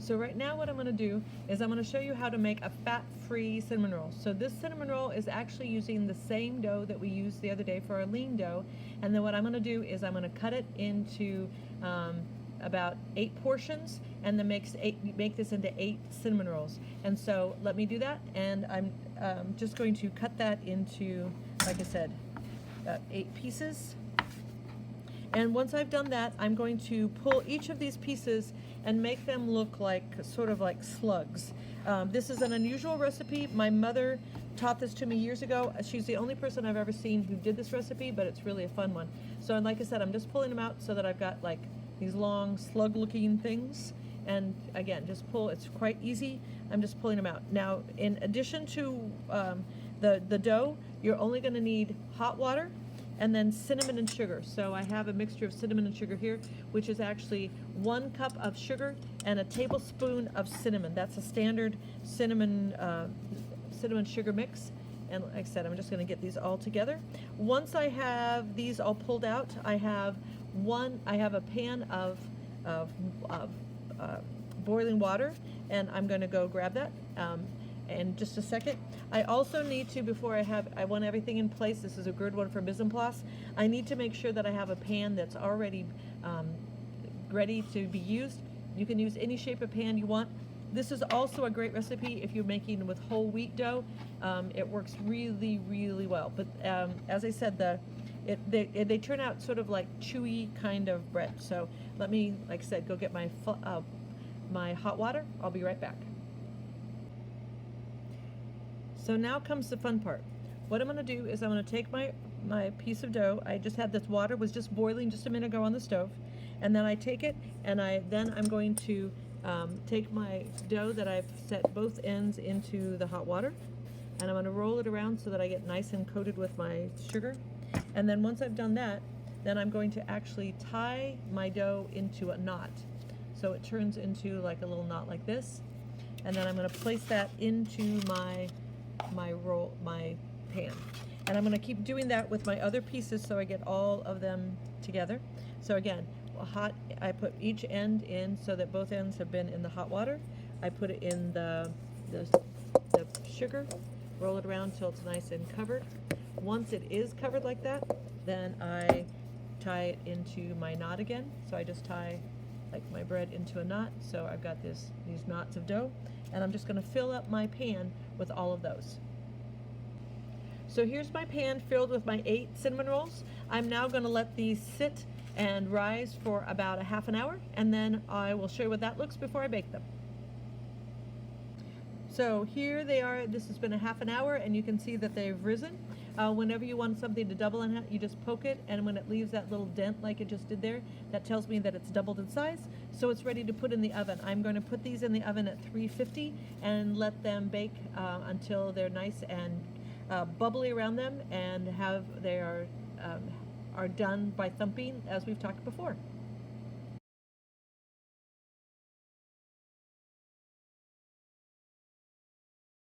So right now what I'm going to do is I'm going to show you how to make a fat-free cinnamon roll. So this cinnamon roll is actually using the same dough that we used the other day for our lean dough. And then what I'm going to do is I'm going to cut it into about 8 portions, and then make this into 8 cinnamon rolls. And so let me do that, and I'm just going to cut that into, like I said, 8 pieces. And once I've done that, I'm going to pull each of these pieces and make them look like sort of like slugs. This is an unusual recipe. My mother taught this to me years ago. She's the only person I've ever seen who did this recipe, but it's really a fun one. So, and like I said, I'm just pulling them out so that I've got like these long slug-looking things. And again, just pull. It's quite easy. I'm just pulling them out. Now, in addition to the dough, you're only going to need hot water and then cinnamon and sugar. So I have a mixture of cinnamon and sugar here, which is actually 1 cup of sugar and a tablespoon of cinnamon. That's a standard cinnamon sugar mix. And like I said, I'm just going to get these all together. Once I have these all pulled out, I have a pan of boiling water, and I'm going to go grab that in just a second. I also need to, before I want everything in place, this is a good one for mise en place, I need to make sure that I have a pan that's already ready to be used. You can use any shape of pan you want. This is also a great recipe if you're making with whole wheat dough. It works really, really well. But as I said, they turn out sort of like chewy kind of bread. So let me, like I said, go get my hot water. I'll be right back. So now comes the fun part. What I'm going to do is I'm going to take my piece of dough. I just had this water, was just boiling just a minute ago on the stove. And then I take it, and then I'm going to take my dough that I've set both ends into the hot water. And I'm going to roll it around so that I get nice and coated with my sugar. And then once I've done that, then I'm going to actually tie my dough into a knot. So it turns into like a little knot like this. And then I'm going to place that into my pan. And I'm going to keep doing that with my other pieces so I get all of them together. So again, I put each end in so that both ends have been in the hot water. I put it in the sugar, roll it around till it's nice and covered. Once it is covered like that, then I tie it into my knot again. So I just tie like my bread into a knot. So I've got these knots of dough, and I'm just going to fill up my pan with all of those. So here's my pan filled with my 8 cinnamon rolls. I'm now going to let these sit and rise for about a half an hour, and then I will show you what that looks before I bake them. So here they are. This has been a half an hour, and you can see that they've risen. Whenever you want something to double in it, you just poke it, and when it leaves that little dent like it just did there, that tells me that it's doubled in size, so it's ready to put in the oven. I'm going to put these in the oven at 350 and let them bake until they're nice and bubbly around them, and they are done by thumping, as we've talked before.